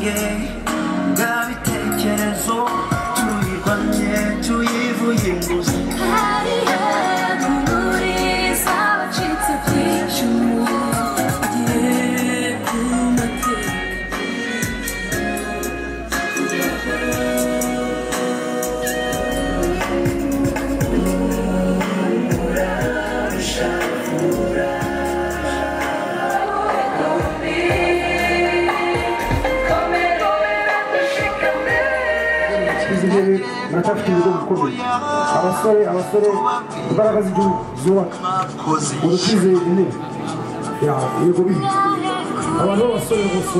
tuyige ngabitekerezo tuyirwanye tuyivuye inguzi hariya mumuriza abacitse by'icumu igihe ku mateka Natafite ibigo bikomeye abasore imbaraga z'igihugu zubaka urukize intebe yego bibi abantu b'abasore bose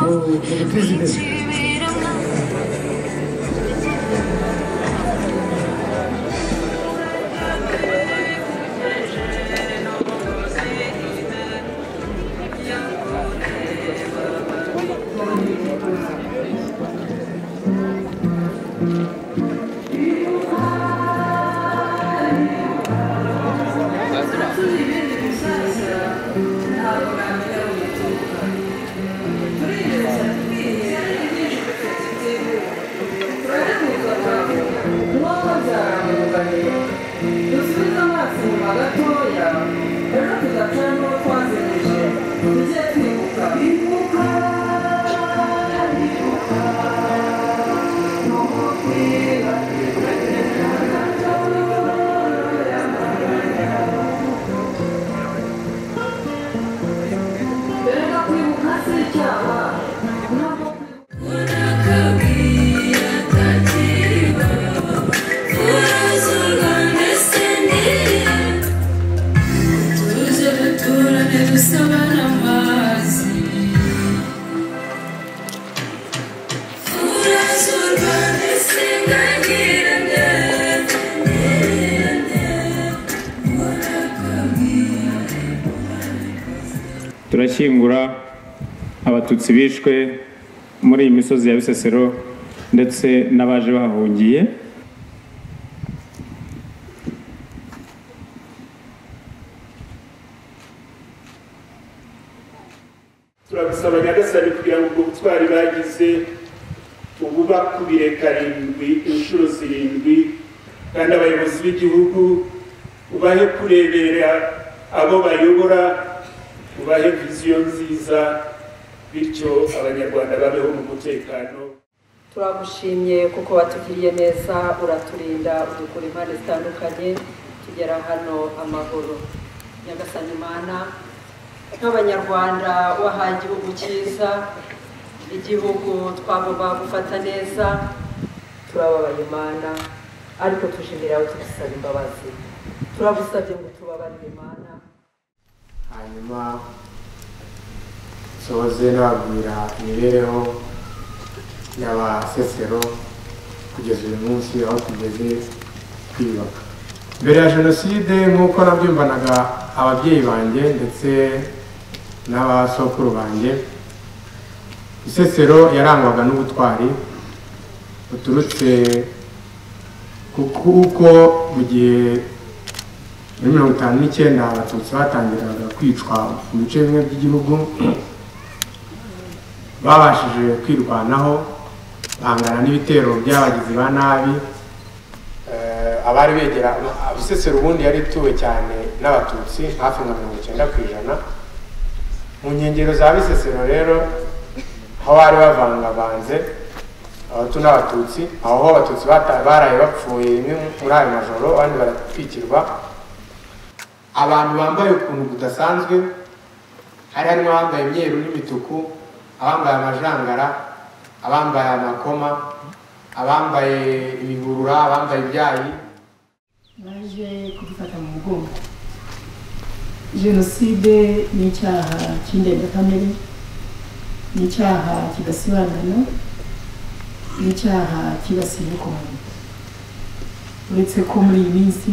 urukize intebe turashyingura abatutsi bishwe muri iyi misozi ya Bisesero ndetse n'abaje bahungiye turabisaba Nyagasani kugira ngo ubwo butwari bagize ububakubire karindwi inshuro zirindwi kandi abayobozi b'igihugu ubahe kurebera abo bayobora ubahe viziyo nziza bityo abanyarwanda babeho mu mutekano. Turagushimye kuko watugiriye neza uraturinda udukura impande zitandukanye tugera hano amahoro. Nyagasani Mana nk'abanyarwanda wahaye igihugu cyiza igihugu twagomba gufata neza turababaye Mana ariko tushimira aho tugusaba imbabazi turagusabye ngo tubabarire Mana hanyuma soze nababwira imibereho y'Abasesero kugeza uyu munsi aho tugeze twiyubaka. Mbere ya jenoside nk'uko nabyumvanaga ababyeyi banjye ndetse n'abasokuru banjye, Isesero yarangwaga n'ubutwari buturutse kuko mu gihe muri 1959 abatutsi batangiraga kwicwa mu bice bimwe by'igihugu babashije kwirwanaho bahangana n'ibitero by'abagizi ba nabi. Abari begera Bisesero ubundi yari ituwe cyane n'abatutsi hafi nka 90%. Mu nkengero za Bisesero rero aho bari bavangavanze Abahutu n'Abatutsi, aho Abatutsi baraye bapfuye rimwe muri ayo majoro abandi baratwikirwa. Abantu bambaye ukuntu kudasanzwe hari harimo abambaye imyeru n'imituku, abambaye amajangara, abambaye amakoma, abambaye ibihurura, abambaye ibyayi. Naje kudufata mu mugongo. Jenoside ni icyaha cy'indengakamere, ni icyaha kidasibangana, ni icyaha kibasiye umuntu. Uretse ko muri iyi minsi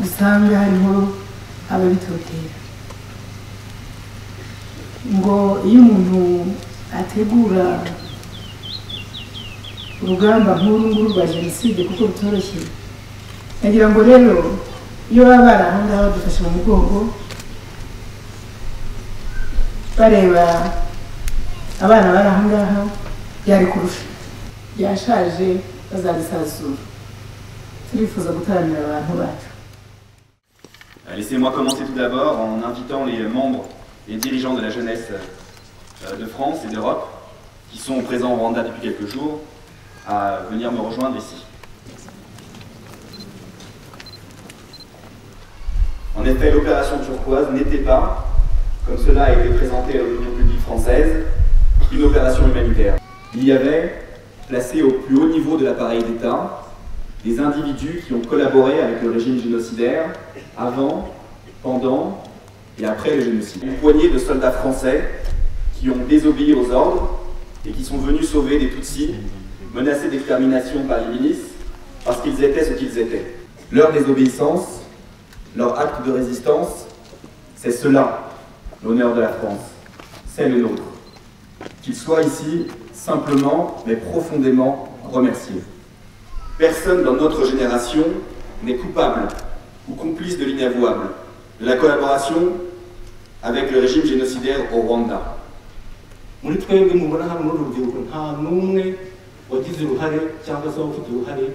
usanga hariho ababitotera ngo iyo umuntu ategura urugamba nk'uru nguru rwa jenoside kuko rutoroshye, nagira ngo rero iyo baba bari aha ngaha badufashe mu mugongo bareba abana bari aha ngaha byari kurusha byashaje bazabisazura turifuza gutaramira abantu bacu. Laissez-moi commencer tout d'abord en invitant les membres et dirigeants de la jeunesse de France et d'Europe qui sont présents au Rwanda depuis quelques jours à venir me rejoindre ici. En effet, l'opération turquoise n'était pas, comme cela a été présenté à l'opinion publique française, une opération humanitaire. Il y avait, placé au plus haut niveau de l'appareil d'État, des individus qui ont collaboré avec le régime génocidaire avant, pendant et après le génocide. Une poignée de soldats français qui ont désobéi aux ordres et qui sont venus sauver des Tutsis menacés d'extermination par les milices parce qu'ils étaient ce qu'ils étaient. Leur désobéissance, leur acte de résistance, c'est cela, l'honneur de la France. C'est le nôtre. Qu'ils soient ici simplement, mais profondément remerciés. Personne dans notre génération n'est coupable ou complice de l'inavouable, de la collaboration avec le régime génocidaire au Rwanda. muri twebwe mubona hano muri urubyiruko nta n'umwe wagize uruhare cyangwa se ufite uruhare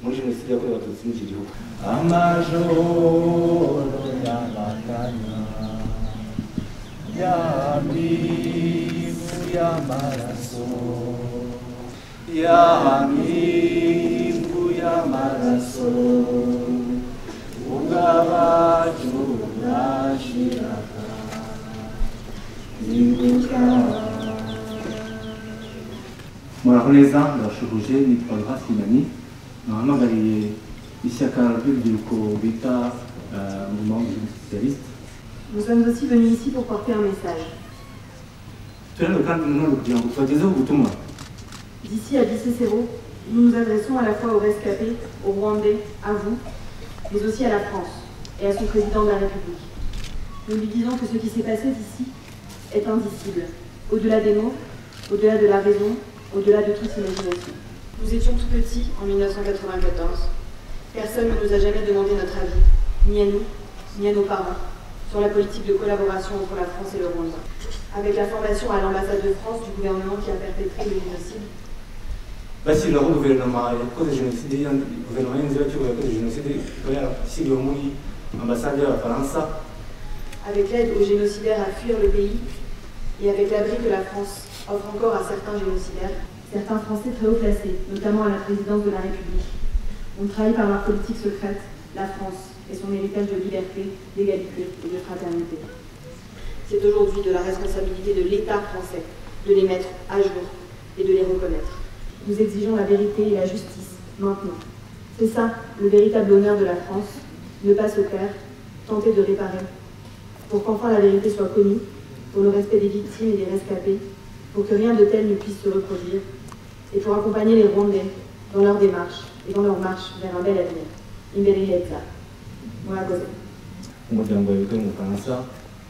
muri jenoside yakorewe abatutsi muri iki gihugu. Amajoro y'amakanya y'amivu y'amaraso y'amivu y'amaraso ubwabacu bwashiraga nibuka. Muraho neza, ndabashuhuje, nitwa Grace Kinani, nahamagariye ishyaka ry'urubyiruko bita Mouvement des Jeunes Socialistes. Nous sommes aussi venus ici pour porter un message. Turano kandi nanone kugira ngo tubagezeho ubutumwa. D'ici à Bisesero, nous nous adressons à la fois aux rescapés, aux Rwandais, à vous, mais aussi à la France et à son président de la République. Nous lui disons que ce qui s'est passé ici est indicible, au-delà des mots, au-delà de la raison, au-delà de toute imagination. Nous étions tout petits en 1994. Personne ne nous a jamais demandé notre avis, ni à nous, ni à nos parents, sur la politique de collaboration entre la France et le Rwanda. Avec la formation à l'ambassade de France du gouvernement qui a perpétré le génocide, bashyiraho guverinoma yakoze jenoside, guverinoma y'inzibacyuho yakoze jenoside ikaba yarashyiriwe muri ambasade y'abafaransa. avec l'aide aux génocidaires à fuir le pays et avec l'abri que la France offre encore à certains génocidaires, certains Français très haut placés, notamment à la présidence de la République, ont trahi par leur politique secrète la France et son héritage de liberté, d'égalité et de fraternité. C'est aujourd'hui de la responsabilité de l'État français de les mettre à jour et de les reconnaître. Nous exigeons la vérité et la justice, maintenant. C'est ça, le véritable honneur de la France, ne pas se taire, tenter de réparer, pour qu'enfin la vérité soit connue, pour le respect des victimes et des rescapés, pour que rien de tel ne puisse se reproduire, et pour accompagner les Rwandais dans leur démarche et dans leur marche vers un bel avenir. Imbere y'État. Murakoze. Umuryango wawe mu Bufaransa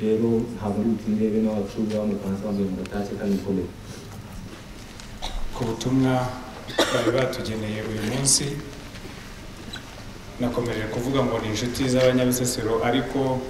rero ntabwo ari butinde bene wacu baba mu Bufaransa bavuye mu Gatake kandi mukomeye. Ku butumwa bari batugeneye uyu munsi nakomeje kuvuga ngo ni inshuti z'abanyabisesero ariko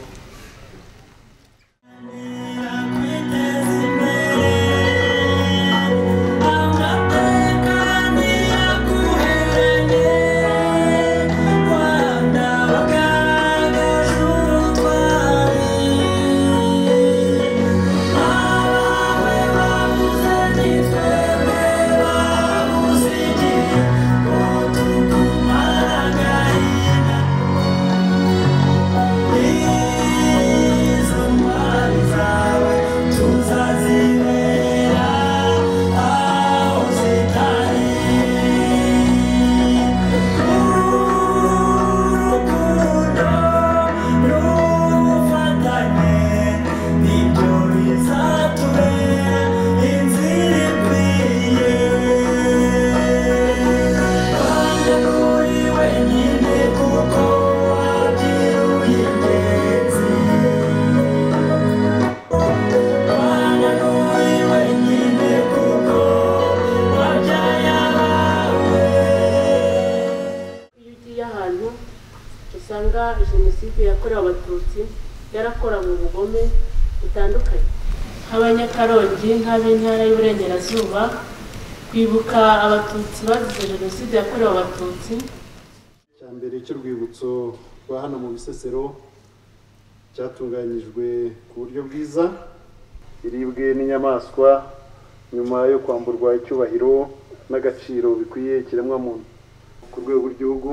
jenoside yakorewe abatutsi yarakora mu bugome butandukanye, nk'abanyakarongi nk'ab'intara y'Uburengerazuba kwibuka abatutsi bazize jenoside yakorewe abatutsi. Cya mbere cy'urwibutso rwa hano mu Bisesero cyatunganyijwe ku buryo bwiza, iribwe n'inyamaswa nyuma yo kwamburwa icyubahiro n'agaciro bikwiye ikiremwamuntu ku rwego rw'igihugu.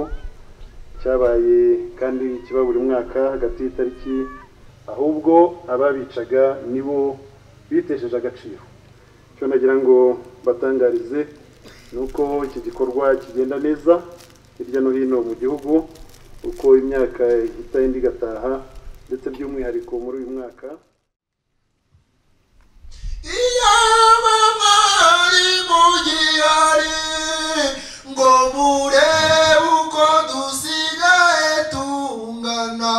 Cyabaye kandi kiba buri mwaka hagati y'itariki, ahubwo ababicaga nibo bitesheje agaciro. Cyo nagira ngo batangarize nuko iki gikorwa kigenda neza hirya no hino mu gihugu, uko imyaka ihita indi igataha, ndetse by'umwihariko muri uyu mwaka ngo murebe uko dusigaye tungana,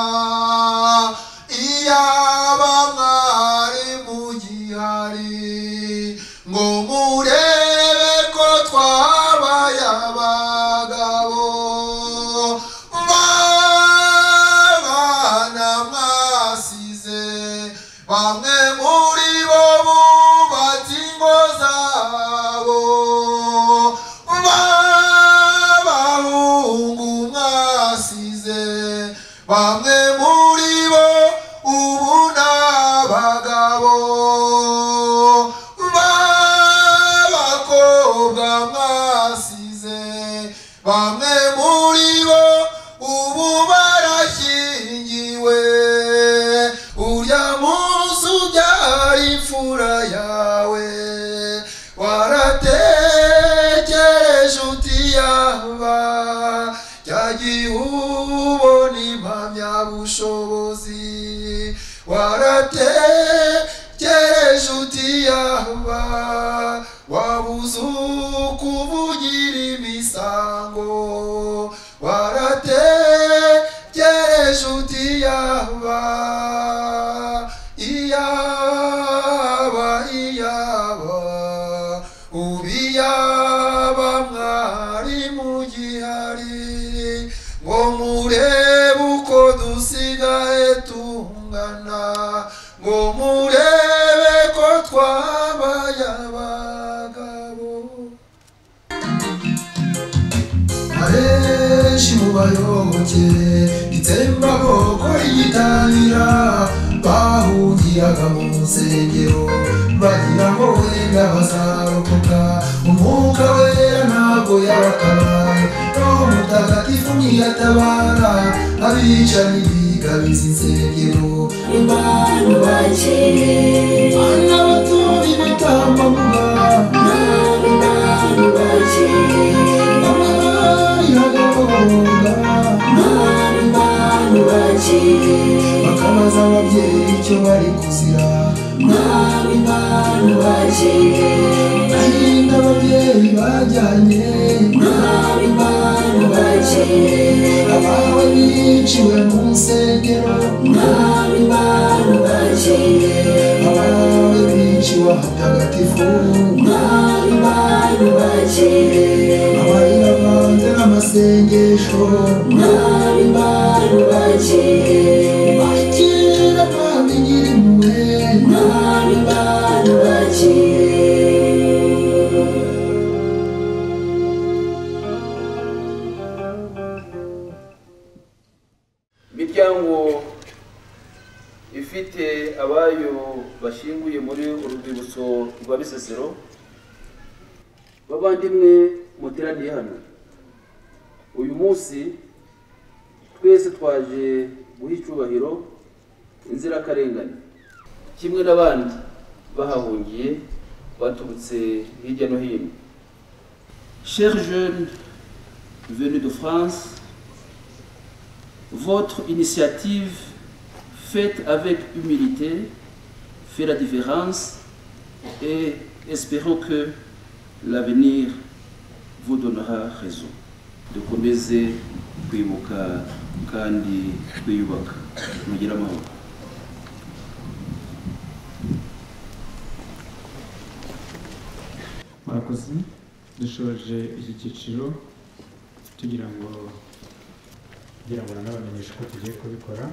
iyaba mwari mugihari ngo murebe ko twabaye abagabo. Babana mwasize bamwe muri bo bubatse ingo zabo, b'abahungu mwasize bamwe muri bo ubu n'abagabo, b'abakobwa mwasize bamwe muri bo ubu barashyingiwe. Urya munsi ubyara imfura yawe waratekereje uti yaba cyagiye ubona impamyabushobozi, waratekereje uti yaba wabuze ukuvugira imisango, waratekereje uti yaba ubiyaba mwari mugihari ngo murebe uko dusigaye tungana, ngo murebe ko twabaye abagabo. Abenshi mu bayoboke itsembabwoko rigitangira bahugiraga mu nsengero bagira ngo wenda bazarokoka, umwuka wera ntabwo yabatabaye, roho mutagatifu ntiyatabara abicanyi bigabiza insengero. Imana bakire bana batora ibitambambuga, Imana bakire abari hagahonga, Imana bakire bakabaza ababyeyi icyo bari kuzira, Imana bakire ahinda ababyeyi bajyanye, Imana bakire abawe biciwe mu nsengero, Imana bakire abawe biciwe ahatagatifu, Imana bakire amarira avanze n'amasengesho, Imana bakire bakira kandi nyirimpuhwe, Imana bakire. Imiryango ifite abayo bashyinguye muri urwibutso rwa Bisesero, bavandimwe muteraniye hano uyu munsi, twese twaje guha icyubahiro inzirakarengane kimwe n'abandi bahahungiye baturutse hirya no hino. Chers jeunes venus de France, votre initiative faite avec humilité fait la différence et espérons que l'avenir vous donnera raison. Dukomeze kwibuka kandi kwiyubaka. Mugira amahoro. Murakoze, dushoje iki cyiciro tugira ngo nanabamenyesha ko tugiye kubikora.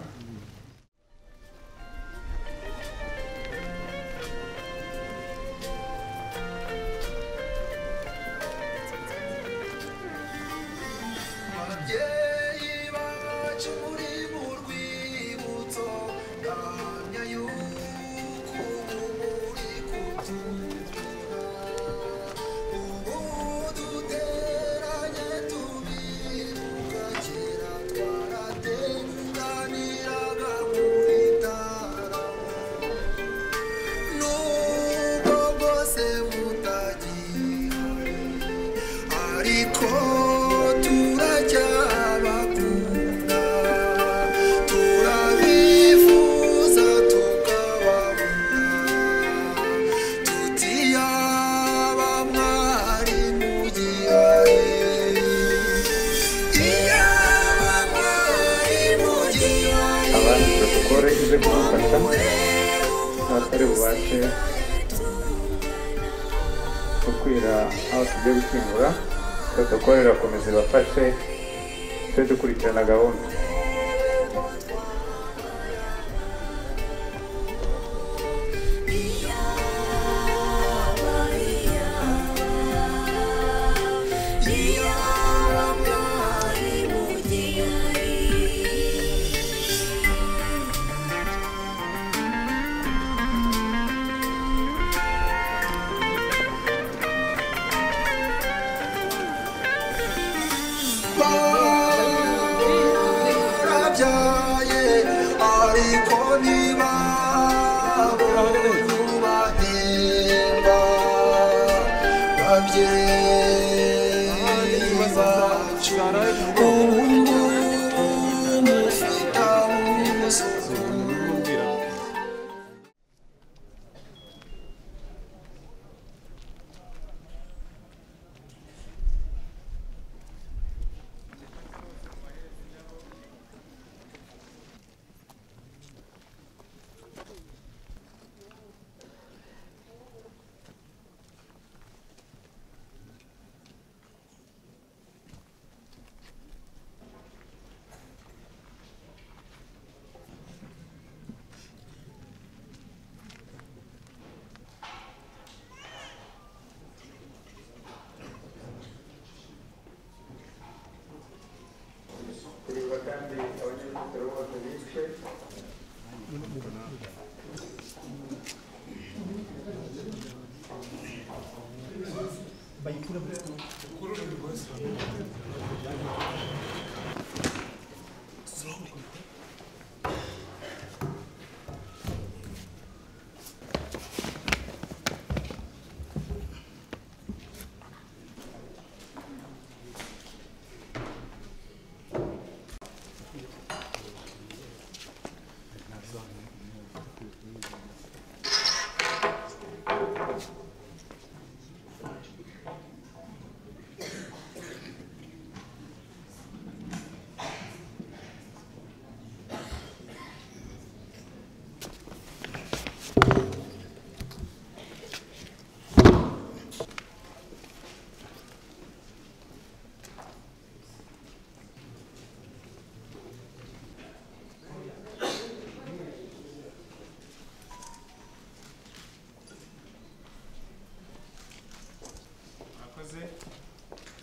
bari bubashe gukwira aho tugiye gushyingura. protokole irakomeza ibafashe tujye dukurikirana gahunda.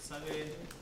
Sabe